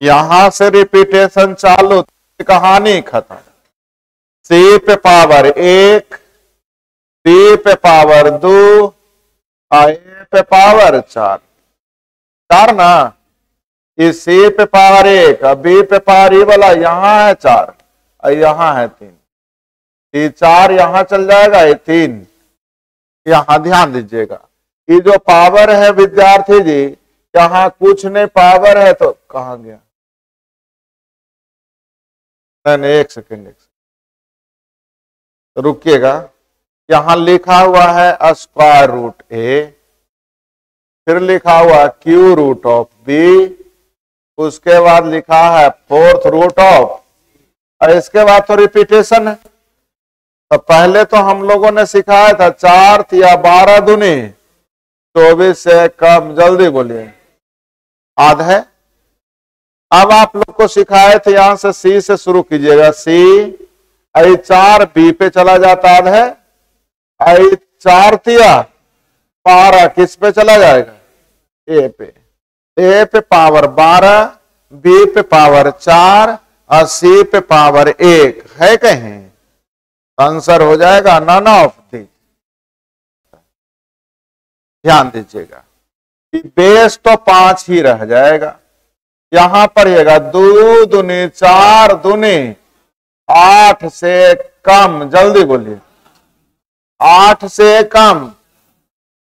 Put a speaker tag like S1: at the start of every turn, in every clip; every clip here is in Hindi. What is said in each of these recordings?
S1: यहां से रिपीटेशन चालू, कहानी खत्म। सी पे पावर 1, बी पे पावर 2, ए पे पावर 4, 4 ना। इस सी पे पावर 1, बी पे पावर ई वाला यहां है 4 और यहां है 3, ये 4 यहां चल जाएगा, ये 3 यहां। ध्यान दीजिएगा, ये जो पावर है विद्यार्थी जी, यहां कुछ नहीं पावर है तो कहां गया? नहीं, एक सेकेंड रुकिएगा। यहां लिखा हुआ है स्क्वायर रूट ए, फिर लिखा हुआ क्यू रूट ऑफ बी, उसके बाद लिखा है फोर्थ रूट ऑफ, और इसके बाद तो रिपीटेशन है। तो पहले तो हम लोगों ने सिखाया था 4 या 12 दूनी 24 से कम, जल्दी बोलिए, आधे। अब आप लोग को सिखाए थे, यहां से सी से शुरू कीजिएगा, सी आई 4 बी पे चला जाता है, आई 4 तिया 12 किस पे चला जाएगा? ए पे। ए पे पावर 12, बी पे पावर 4 और सी पे पावर 1 है कहीं? आंसर हो जाएगा नन ऑफ दी। ध्यान दीजिएगा, बेस तो 5 ही रह जाएगा। यहां पर येगा 2 दूनी 4 दूनी 8 से कम, जल्दी बोलिए, 8 से कम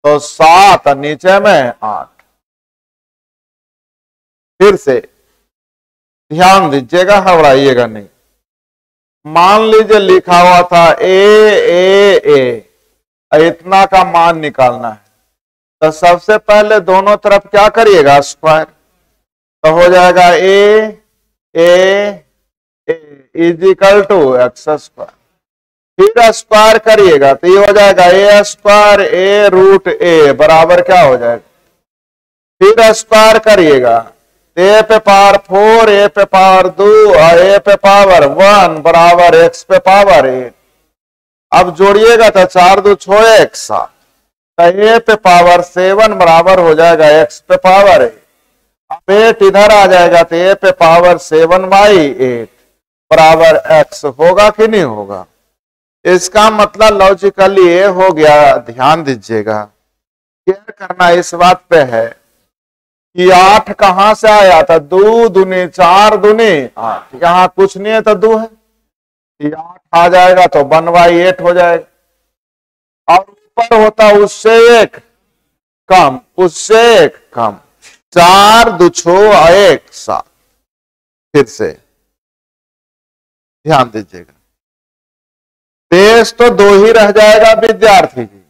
S1: तो 7, नीचे में 8। फिर से ध्यान दीजिएगा, घबराइएगा नहीं। मान लीजिए लिखा हुआ था ए, इतना का मान निकालना है, तो सबसे पहले दोनों तरफ क्या करिएगा? स्क्वायर। तो हो जाएगा a is equal to x square. फिर स्क्वायर करिएगा तो ये हो जाएगा ए स्क्वायर ए रूट ए बराबर क्या हो जाएगा? फिर स्क्वायर करिएगा, ए पे पावर 4, ए पे पावर 2 और ए पे पावर 1 बराबर एक्स पे पावर 8। अब जोड़िएगा तो 4 2 6 1 7, तो ए पे पावर 7 बराबर हो जाएगा एक्स पे पावर 8। अब 8 इधर आ जाएगा तो ए पे पावर 7/8 बराबर एक्स होगा कि नहीं होगा? इसका मतलब लॉजिकली ये हो गया। ध्यान दीजिएगा, केयर करना इस बात पे है कि 8 कहां से आया था? 2 दूनी 4 दूनी 8, यहां कुछ नहीं है तो 2 है, 8 आ जाएगा तो 1/8 हो जाएगा। और ऊपर होता उससे 1 कम, उससे 1 कम, 4 2 6 1 7। फिर से ध्यान दीजिएगा, बेस तो 2 ही रह जाएगा विद्यार्थी जी,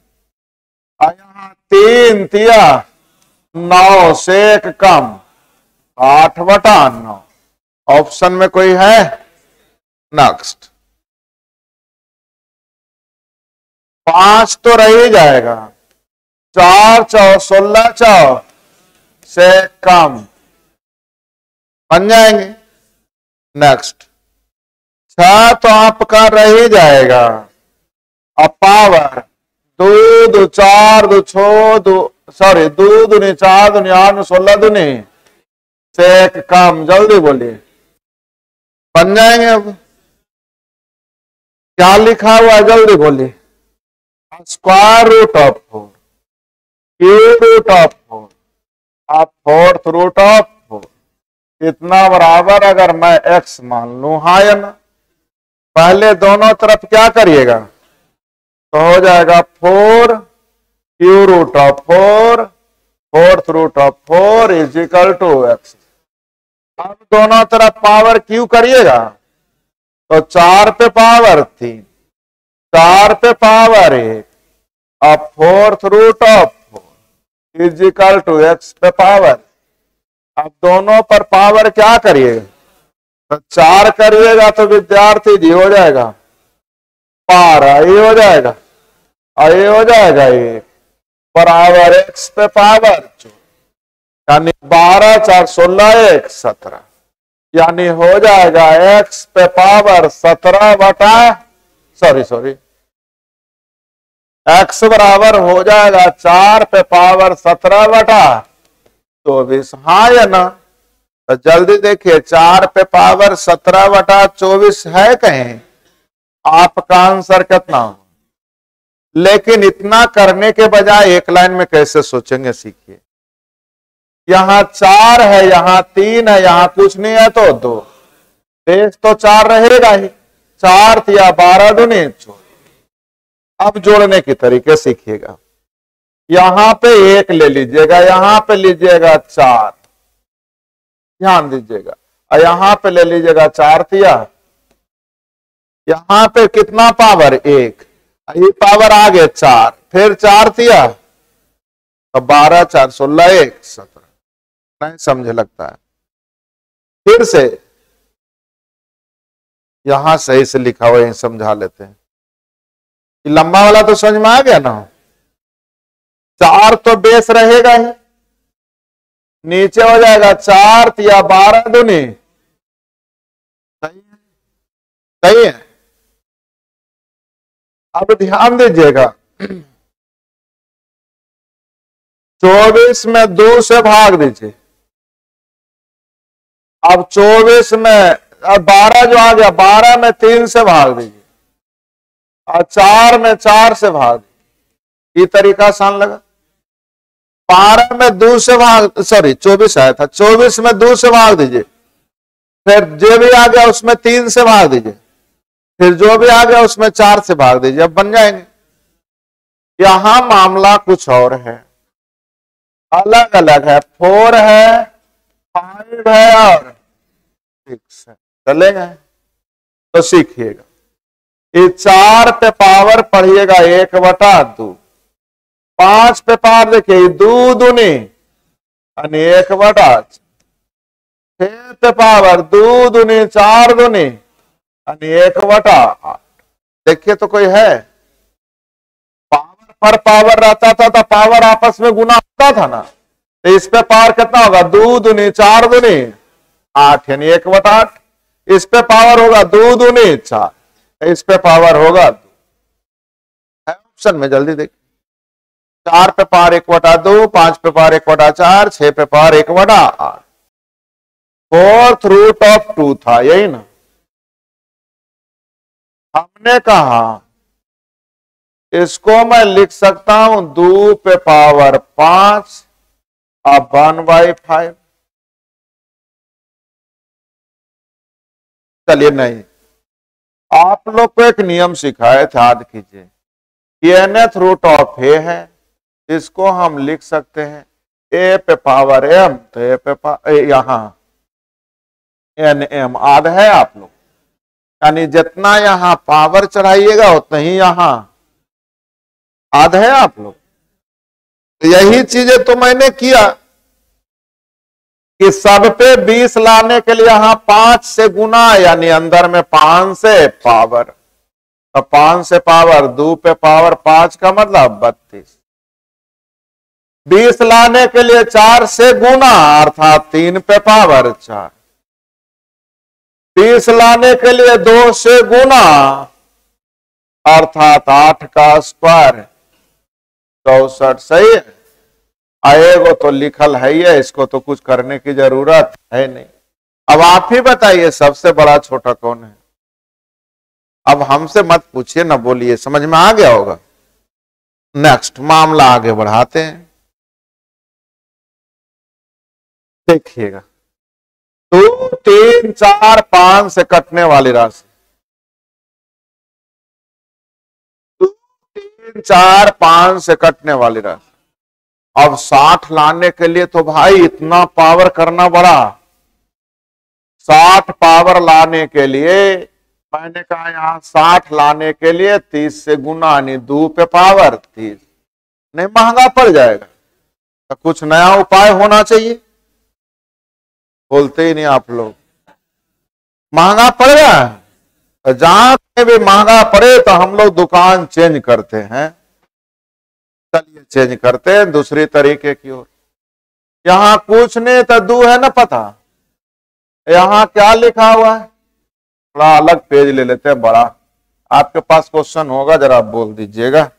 S1: और यहां 3 तिया 9 से 1 कम, 8/9। ऑप्शन में कोई है? नेक्स्ट 5 तो रह ही जाएगा, 4 4 16 4 से कम बन जाएंगे। नेक्स्ट 6 तो आपका रह ही जाएगा, अब पावर 2 2 4 2 6 2 सॉरी 2 दूनी 4 दूनी 8 16 दूनी से 1 कम, जल्दी बोलिए, बन जाएंगे। अब क्या लिखा हुआ है? जल्दी बोलिए, square root of 4, cube root of 4, आप फोर्थ रूट ऑफ 4, इतना बराबर अगर मैं x मान लू, हाँ या ना? पहले दोनों तरफ क्या करिएगा तो हो जाएगा 4 cube root of 4 fourth root of 4 is equal to x। अब दोनों तरफ पावर क्यू करिएगा तो 4 पे पावर 3, 4 पे पावर 1, अब fourth root of 4 is equal to x पे पावर। अब दोनों पर पावर क्या करिएगा तो 4 करिएगा तो विद्यार्थी जी हो जाएगा 12, ये हो जाएगा और ये हो जाएगा 1 बराबर x पे पावर 4, यानी 12 4 16 1 17, यानी हो जाएगा x पे पावर 17 बटा सॉरी x बराबर हो जाएगा 4 पे पावर 17 बटा 24, हाँ या ना? तो जल्दी देखिए, 4 पे पावर 17/24 है कहीं? आपका आंसर कितना हो? लेकिन इतना करने के बजाय एक लाइन में कैसे सोचेंगे सीखिए। यहां 4 है, यहां 3 है, यहां कुछ नहीं है तो 2, बेस तो 4 रहेगा ही। 4 या 12 दूनी 24। अब जोड़ने की तरीके सीखिएगा। यहां पे 1 ले लीजिएगा, यहां पे लीजिएगा 4, ध्यान दीजिएगा, और यहां पे ले लीजिएगा 4 तिया, यहां पे कितना पावर 1, ये पावर आ गए 4, फिर 4 तिया, तो 12 4 16 1 17। नहीं समझे लगता है। फिर से यहां सही से लिखा हुआ, यही समझा लेते हैं। लंबा वाला तो समझ में आ गया ना। 4 तो बेस रहेगा ही, नीचे हो जाएगा 4 या 12 दूनी, सही है, सही है। अब ध्यान दीजिएगा, 24 में 2 से भाग दीजिए। अब 24 में 12 जो आ गया, 12 में 3 से भाग दीजिए, और 4 में 4 से भाग दीजिए। ये तरीका आसान लगा। 12 में 2 से भाग, सॉरी 24 आया था, 24 में 2 से भाग दीजिए, फिर जो भी आ गया उसमें 3 से भाग दीजिए, फिर जो भी आ गया उसमें 4 से भाग दीजिए, अब बन जाएंगे। यहां मामला कुछ और है, अलग अलग है। 4 है, 5 है और 6 है, चलेगा? तो सीखिएगा। ये 4 पे पावर पढ़िएगा 1/2, 5 पे पावर देखिए 2 दूनी 1/8, 6 पे पावर 2 दूनी 4 दूनी 1/8। देखिए तो कोई है? पावर पर पावर रहता था तो पावर आपस में गुना होता था ना। तो इस पे पावर कितना होगा? 2 दूनी 4 दूनी 8 यानी 1/8। इस पे पावर होगा 2 दूनी 4, इस पे पावर होगा 2। है ऑप्शन में, जल्दी देखिए। 4 पे पावर 1/2, 5 पे पावर 1/4, 6 पे पावर 1/8। 4th रूट ऑफ 2 था, यही ना। हमने कहा इसको मैं लिख सकता हूं 2 पे पावर 5 और 1/5। चलिए नहीं, आप लोग को एक नियम सिखाए थे, याद कीजिए। nth रूट ऑफ ए है, इसको हम लिख सकते हैं ए पे पावर एम, तो ए पे यहां एन एम आध है आप लोग, यानी जितना यहां पावर चढ़ाइएगा उतना ही यहां आध है आप लोग। तो यही चीजें तो मैंने किया कि सब पे 20 लाने के लिए यहां 5 से गुना, यानी अंदर में 5 से पावर, तो 5 से पावर 2 पे पावर 5 का मतलब 32। 20 लाने के लिए 4 से गुना अर्थात 3 पे पावर 4। 20 लाने के लिए 2 से गुना अर्थात 8 का स्क्वायर 64। सही है, आएगो तो लिखल है ही है, इसको तो कुछ करने की जरूरत है नहीं। अब आप ही बताइए सबसे बड़ा छोटा कौन है? अब हमसे मत पूछिए, ना बोलिए, समझ में आ गया होगा। नेक्स्ट मामला आगे बढ़ाते हैं, देखिएगा। 2 3 4 5 से कटने वाली राशि, 2 3 4 5 से कटने वाली राशि। अब 60 लाने के लिए तो भाई इतना पावर करना पड़ा। 60 पावर लाने के लिए मैंने कहा यहां 60 लाने के लिए 30 से गुना, यानी 2 पे पावर 30। नहीं महंगा पड़ जाएगा, तो कुछ नया उपाय होना चाहिए। बोलते ही नहीं आप लोग। महंगा पड़ रहा है, तो जहां भी महंगा पड़े तो हम लोग दुकान चेंज करते हैं। चलिए चेंज करते हैं दूसरी तरीके की ओर। यहां कुछ नहीं तो 2 है ना पता, यहां क्या लिखा हुआ है? थोड़ा अलग पेज ले लेते हैं बड़ा। आपके पास क्वेश्चन होगा, जरा आप बोल दीजिएगा।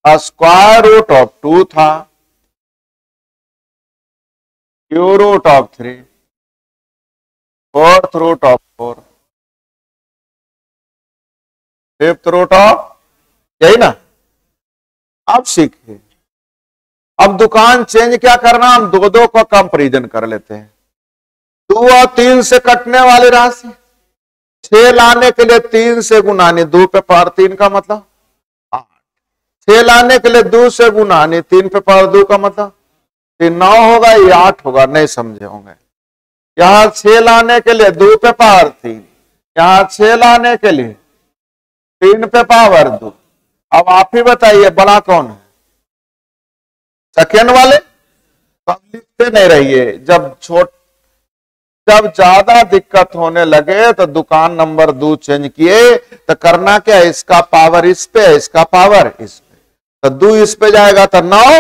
S1: स्क्वायर रूट ऑफ 2 था, cube root of 3, fourth root of 4, fifth root of, यही ना। अब सीखिए, अब दुकान चेंज क्या करना, हम दो दो का कंपेरिजन कर लेते हैं। 2 और 3 से कटने वाली राशि 6 लाने के लिए 3 से गुनानी, 2 पे पावर 3 का मतलब 8। 6 लाने के लिए 2 से गुनानी, 3 पे पावर 2 का मतलब 9 होगा, ये 8 होगा, नहीं समझे होंगे। यहां 6 लाने के लिए 2 पे पावर 3, यहां 6 लाने के लिए 3 पे पावर 2। अब आप ही बताइए बड़ा कौन है, सेकेंड वाले। तो अब लिखते नहीं रहिए, जब ज्यादा दिक्कत होने लगे तो दुकान नंबर 2 चेंज किए तो करना क्या, इसका पावर इस पे, इसका पावर इस पे, तो 2 इस पे जाएगा तो 9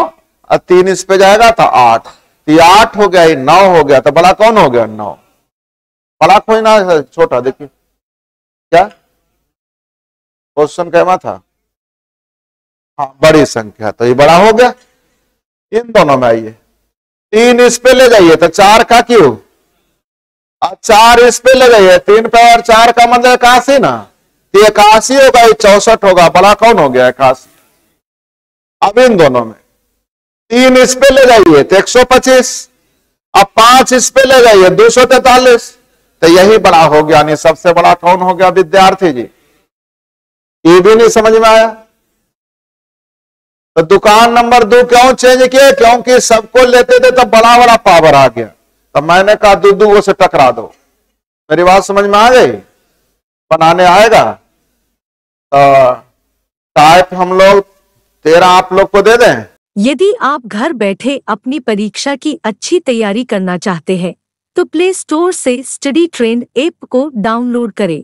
S1: और 3 इस पे जाएगा तो 8, तो ये 8 हो गया, ये 9 हो गया, तो बड़ा कौन हो गया, 9। बड़ा कोई ना छोटा, देखिए क्या क्वेश्चन कहना था, हाँ बड़ी संख्या, तो ये बड़ा हो गया। इन दोनों में आइए, 3 इस पे ले जाइए तो 4 का क्यों, और 4 इस पे ले जाइए, 3 पे और 4 का मतलब 81 ना, तो 81 होगा, ये 64 होगा, बड़ा कौन हो गया, 81। अब इन दोनों में 3 इस पे ले जाइए तो 125, अब 5 इस पे ले जाइए 243, तो यही बड़ा हो गया, यानी सबसे बड़ा कौन हो गया विद्यार्थी जी, ये भी नहीं समझ में आया। तो दुकान नंबर 2 क्यों चेंज किए, क्योंकि सबको लेते थे तो बड़ा बड़ा पावर आ गया, तो मैंने कहा 2 से टकरा दो। मेरी बात समझ में आ गई, बनाने आएगा तो टाइप हम लोग 13 आप लोग को दे दें।
S2: यदि आप घर बैठे अपनी परीक्षा की अच्छी तैयारी करना चाहते हैं तो प्ले स्टोर से स्टडी ट्रेंड ऐप को डाउनलोड करें।